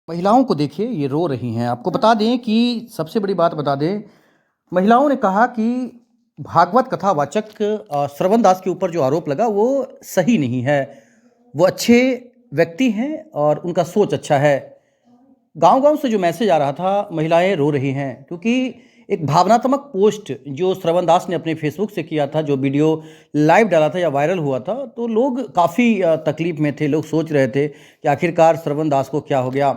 महिलाओं को देखिए ये रो रही हैं। आपको बता दें कि सबसे बड़ी बात बता दें, महिलाओं ने कहा कि भागवत कथावाचक श्रवण दास के ऊपर जो आरोप लगा वो सही नहीं है। वो अच्छे व्यक्ति हैं और उनका सोच अच्छा है। गांव-गांव से जो मैसेज आ रहा था, महिलाएं रो रही हैं क्योंकि एक भावनात्मक पोस्ट जो श्रवण दास ने अपने फेसबुक से किया था, जो वीडियो लाइव डाला था या वायरल हुआ था, तो लोग काफ़ी तकलीफ में थे। लोग सोच रहे थे कि आखिरकार श्रवण दास को क्या हो गया।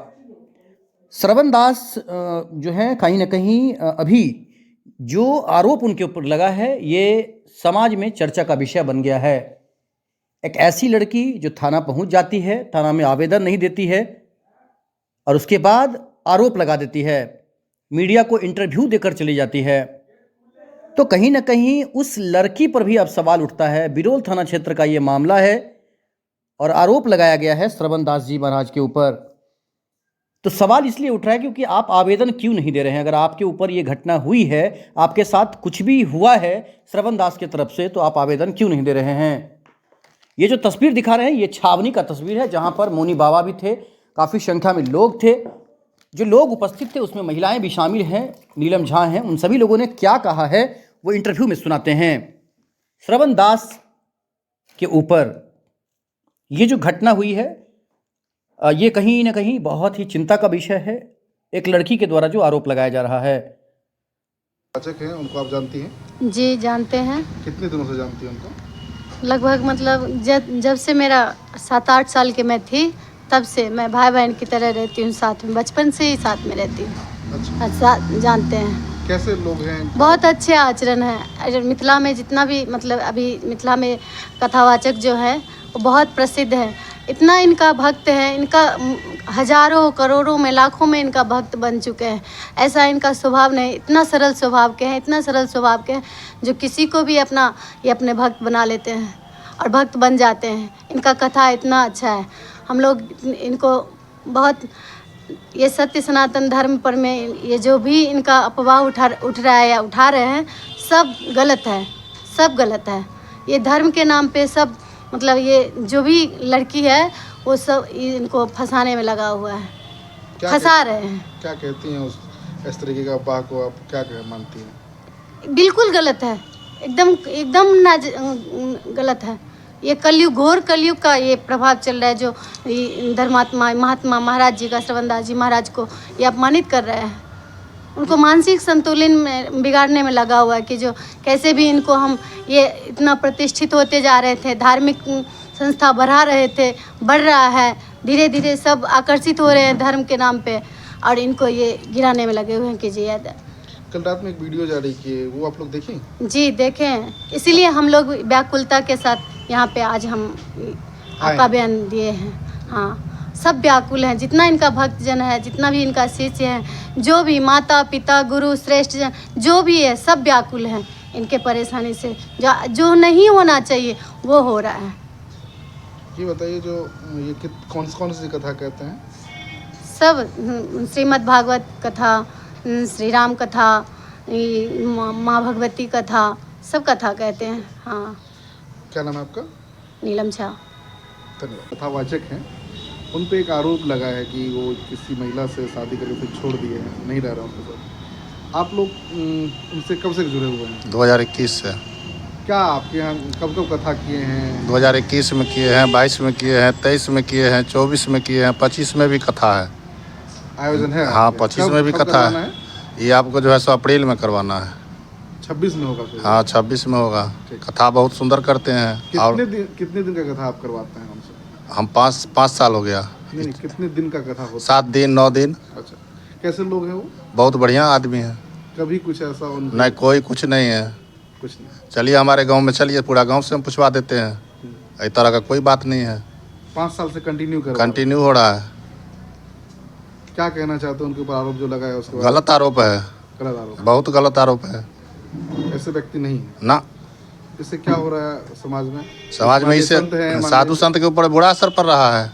श्रवण दास जो हैं कहीं न कहीं अभी जो आरोप उनके ऊपर लगा है, ये समाज में चर्चा का विषय बन गया है। एक ऐसी लड़की जो थाना पहुंच जाती है, थाना में आवेदन नहीं देती है और उसके बाद आरोप लगा देती है, मीडिया को इंटरव्यू देकर चली जाती है। तो कहीं न कहीं उस लड़की पर भी अब सवाल उठता है। बिरोल थाना क्षेत्र का ये मामला है और आरोप लगाया गया है श्रवण दास जी महाराज के ऊपर। तो सवाल इसलिए उठ रहा है क्योंकि आप आवेदन क्यों नहीं दे रहे हैं? अगर आपके ऊपर ये घटना हुई है, आपके साथ कुछ भी हुआ है श्रवण दास की तरफ से, तो आप आवेदन क्यों नहीं दे रहे हैं? ये जो तस्वीर दिखा रहे हैं, ये छावनी का तस्वीर है, जहां पर मौनी बाबा भी थे, काफ़ी संख्या में लोग थे। जो लोग उपस्थित थे उसमें महिलाएं भी शामिल हैं, नीलम झा हैं। उन सभी लोगों ने क्या कहा है वो इंटरव्यू में सुनाते हैं। श्रवण दास के ऊपर ये जो घटना हुई है, ये कहीं ना कहीं बहुत ही चिंता का विषय है। एक लड़की के द्वारा जो आरोप लगाया जा रहा है। वाचक हैं, उनको आप जानती हैं? जी जानते हैं। कितने दिनों से जानती हैं उनको? लगभग मतलब जब से मेरा 7-8 साल की मैं थी, तब से मैं भाई बहन की तरह रहती हूँ, साथ में बचपन से ही साथ में रहती हूँ। अच्छा जानते हैं। कैसे लोग हैं? बहुत अच्छे आचरण है। मिथिला में जितना भी मतलब अभी मिथिला में कथावाचक जो है वो बहुत प्रसिद्ध है। इतना इनका भक्त है, इनका हजारों करोड़ों में लाखों में इनका भक्त बन चुके हैं। ऐसा इनका स्वभाव नहीं, इतना सरल स्वभाव के हैं, इतना सरल स्वभाव के हैं जो किसी को भी ये अपने भक्त बना लेते हैं और भक्त बन जाते हैं। इनका कथा इतना अच्छा है। हम लोग इनको बहुत ये सत्य सनातन धर्म पर में ये जो भी इनका अफवाह उठ रहा है या उठा रहे हैं, सब गलत है, सब गलत है। ये धर्म के नाम पे सब मतलब ये जो भी लड़की है वो सब इनको फंसाने में लगा हुआ है, फंसा रहे हैं। क्या कहती हैं इस तरीके का अफवाह को आप क्या मानती हैं? बिल्कुल गलत है, एकदम गलत है। ये कलयुग, घोर कलयुग का ये प्रभाव चल रहा है जो धर्मात्मा महात्मा महाराज जी का, श्रवण दास जी महाराज को ये अपमानित कर रहे हैं। उनको मानसिक संतुलन में बिगाड़ने में लगा हुआ है कि जो कैसे भी इनको हम ये इतना प्रतिष्ठित होते जा रहे थे, धार्मिक संस्था बढ़ा रहे थे, बढ़ रहा है, धीरे धीरे सब आकर्षित हो रहे हैं धर्म के नाम पे और इनको ये गिराने में लगे हुए हैं कि जी। कल रात में एक वीडियो जारी की, वो आप लोग देखें? जी देखें, इसीलिए हम लोग व्याकुलता के साथ यहाँ पे आज हम आपका बयान दिए हैं। हाँ, सब व्याकुल हैं, जितना इनका भक्तजन है, जितना भी इनका शिष्य है, जो भी माता पिता गुरु श्रेष्ठ जन जो भी है, सब व्याकुल हैं इनके परेशानी से। जो नहीं होना चाहिए वो हो रहा है। ये बताइए, जो ये कौन सी कथा कहते हैं? सब श्रीमद् भागवत कथा, श्री राम कथा, माँ भगवती कथा, सब कथा कहते हैं। हाँ। क्या नाम है आपका? नीलम झा। धन्यवाद। कथावाचक हैं, उन पे एक आरोप लगा है कि वो किसी महिला से शादी करके फिर छोड़ दिए हैं, नहीं रह रहा उनके साथ। आप लोग उनसे कब से जुड़े हुए हैं? 2021 से। क्या आपके यहाँ कब कथा किए हैं? 2021 में किए हैं, 22 में किए हैं, 23 में किए हैं, 24 में किए हैं, 25 में भी कथा है। आयोजन है? हाँ, 25 में भी कथा है। ये आपको जो है सो अप्रैल में करवाना है। 26 में होगा फिर? हाँ, 26 में होगा। कथा बहुत सुंदर करते हैं। और कितने दिन का कथा आप करवाते हैं हमसे? हम 5 साल हो गया। नहीं, कितने दिन का कथा होता? 7 दिन 9 दिन। अच्छा, कैसे लोग हैं वो? बहुत बढ़िया आदमी है। कभी कुछ ऐसा नहीं, कोई कुछ नहीं है। कुछ नहीं। चलिए हमारे गांव में, चलिए पूरा गांव से हम पूछवा देते हैं। इस तरह का कोई बात नहीं है। 5 साल से कंटिन्यू हो रहा है। क्या कहना चाहते हैं उनके ऊपर आरोप जो लगा है उसके? गलत आरोप है, गलत आरोप, बहुत गलत आरोप है। ऐसे व्यक्ति नहीं है ना। इससे क्या हो रहा है समाज में? इससे साधु संत के ऊपर बुरा असर पड़ रहा है।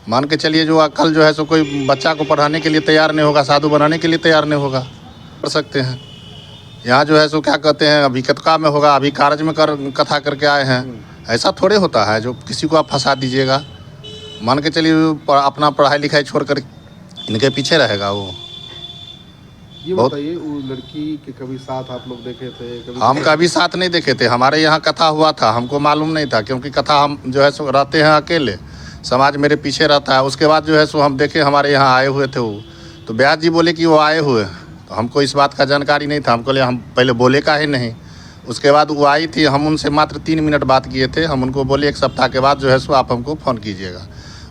मान के चलिए, जो कल जो है सो कोई बच्चा को पढ़ाने के लिए तैयार नहीं होगा, साधु बनाने के लिए तैयार नहीं होगा, कर सकते हैं। यहाँ जो है सो क्या कहते हैं, अभी कतका में होगा, अभी कारज में कथा करके आए हैं। ऐसा थोड़े होता है जो किसी को आप फंसा दीजिएगा। मान के चलिए अपना पढ़ाई लिखाई छोड़ कर इनके पीछे रहेगा वो। ये बहुत- बताइए, वो लड़की के कभी साथ आप लोग देखे थे? कभी हम कभी साथ नहीं देखे थे। हमारे यहाँ कथा हुआ था, हमको मालूम नहीं था, क्योंकि कथा हम जो है सो रहते हैं अकेले, समाज मेरे पीछे रहता है। उसके बाद जो है सो हम देखे हमारे यहाँ आए हुए थे वो, तो ब्यास जी बोले कि वो आए हुए, तो हमको इस बात का जानकारी नहीं था। हमको हम पहले बोले का ही नहीं। उसके बाद वो आई थी, हम उनसे मात्र 3 मिनट बात किए थे। हम उनको बोले 1 सप्ताह के बाद जो है सो आप हमको फ़ोन कीजिएगा।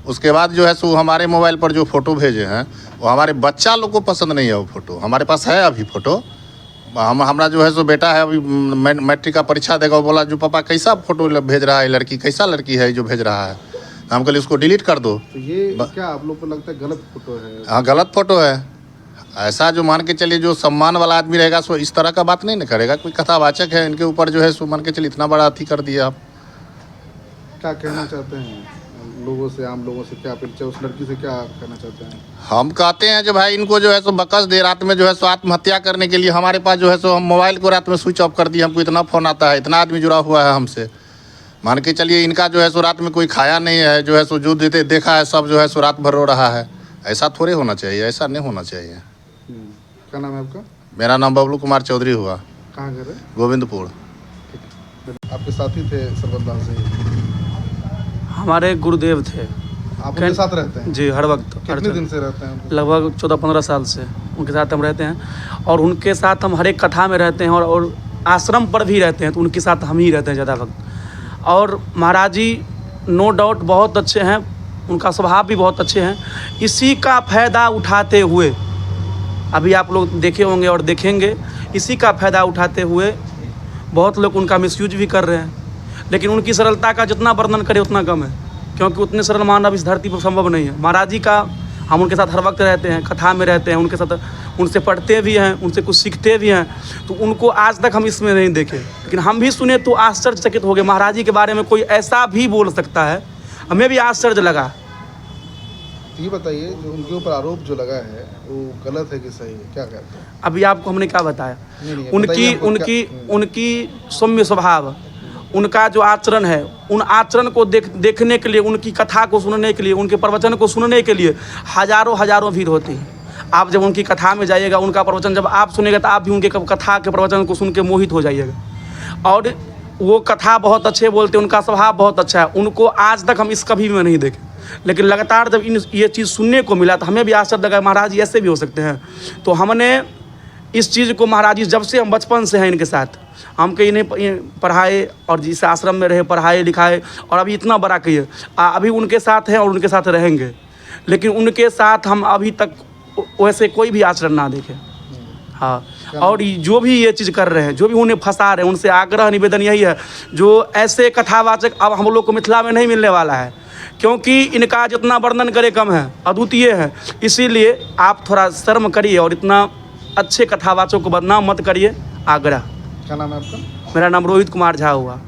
उसके बाद जो है सो हमारे मोबाइल पर जो फ़ोटो भेजे हैं वो हमारे बच्चा लोग को पसंद नहीं है। वो फ़ोटो हमारे पास है अभी फ़ोटो। हमारा जो है सो बेटा है अभी मैट्रिक का परीक्षा देगा, वो बोला जो पापा कैसा फ़ोटो भेज रहा है लड़की, कैसा लड़की है जो भेज रहा है। हम कहले उसको डिलीट कर दो। तो ये क्या आप लोग को लगता है गलत फोटो है? हाँ, गलत फ़ोटो है। ऐसा जो मान के चलिए जो सम्मान वाला आदमी रहेगा सो इस तरह का बात नहीं न करेगा। कोई कथावाचक है, इनके ऊपर जो है सो मान के चलिए इतना बड़ा अथी कर दिया आप। क्या कहना चाहते हैं लोगों से, आम लोगों से? क्या अपेक्षा, उस लड़की से क्या कहना चाहते हैं? हम कहते हैं जो भाई इनको जो है सो बकस दे, रात में जो है सो आत्महत्या करने के लिए हमारे पास जो है सो हम मोबाइल को रात में स्विच ऑफ कर दिए। हमको इतना फ़ोन आता है, इतना आदमी जुड़ा हुआ है हमसे, मान के चलिए इनका जो है सो रात में कोई खाया नहीं है, जो है सो जो देते देखा है सब जो है सो रात भर रो रहा है। ऐसा थोड़े होना चाहिए, ऐसा नहीं होना चाहिए। क्या नाम है आपका? मेरा नाम बबलू कुमार चौधरी हुआ, कहाँ घर है? गोविंदपुर। आपके साथी थे सरबतदास जी? हमारे गुरुदेव थे। आप उनके साथ रहते हैं? जी, हर वक्त कितने दिन से रहते हैं उनके? लगभग 14-15 साल से उनके साथ हम रहते हैं, और उनके साथ हम हर एक कथा में रहते हैं, और आश्रम पर भी रहते हैं तो उनके साथ हम ही रहते हैं ज़्यादा वक्त। और महाराज जी नो डाउट बहुत अच्छे हैं, उनका स्वभाव भी बहुत अच्छे हैं। इसी का फ़ायदा उठाते हुए, अभी आप लोग देखे होंगे और देखेंगे, इसी का फ़ायदा उठाते हुए बहुत लोग उनका मिसयूज भी कर रहे हैं। लेकिन उनकी सरलता का जितना वर्णन करें उतना कम है, क्योंकि उतने सरल मानव इस धरती पर संभव नहीं है। महाराज जी का हम उनके साथ हर वक्त रहते हैं, कथा में रहते हैं, उनके साथ उनसे पढ़ते भी हैं, उनसे कुछ सीखते भी हैं। तो उनको आज तक हम इसमें नहीं देखे, लेकिन हम भी सुने तो आश्चर्यचकित हो गए। महाराज जी के बारे में कोई ऐसा भी बोल सकता है, हमें भी आश्चर्य लगा। ये बताइए, जो उनके ऊपर आरोप जो लगा है वो गलत है कि सही है? क्या कहते हैं? अभी आपको हमने क्या बताया? नहीं, बताइए उनकी हमको उनकी क्या- उनकी सौम्य स्वभाव, उनका जो आचरण है, उन आचरण को देखने के लिए, उनकी कथा को सुनने के लिए, उनके प्रवचन को सुनने के लिए हजारों भीड़ होती है। आप जब उनकी कथा में जाइएगा, उनका प्रवचन जब आप सुनेगा तो आप भी उनके कथा के प्रवचन को सुन के मोहित हो जाइएगा। और वो कथा बहुत अच्छे बोलते हैं, उनका स्वभाव बहुत अच्छा है। उनको आज तक हम इस कभी में नहीं देखे, लेकिन लगातार जब ये चीज़ सुनने को मिला तो हमें भी आश्चर्य लगा, महाराज जी ऐसे भी हो सकते हैं। तो हमने इस चीज़ को, महाराज जी जब से हम बचपन से हैं इनके साथ, हमको इन्हें पढ़ाए और जिस आश्रम में रहे, पढ़ाए लिखाए, और अभी इतना बड़ा किए, अभी उनके साथ हैं और उनके साथ रहेंगे। लेकिन उनके साथ हम अभी तक वैसे कोई भी आचरण ना देखे। हाँ, और जो भी ये चीज़ कर रहे हैं, जो भी उन्हें फंसा रहे हैं, उनसे आग्रह निवेदन यही है, जो ऐसे कथावाचक अब हम लोग को मिथिला में नहीं मिलने वाला है, क्योंकि इनका जितना वर्णन करे कम है, अद्वितीय है। इसीलिए आप थोड़ा शर्म करिए और इतना अच्छे कथावाचकों को बदनाम मत करिए। आग्रह। क्या नाम है आपका? मेरा नाम रोहित कुमार झा हुआ।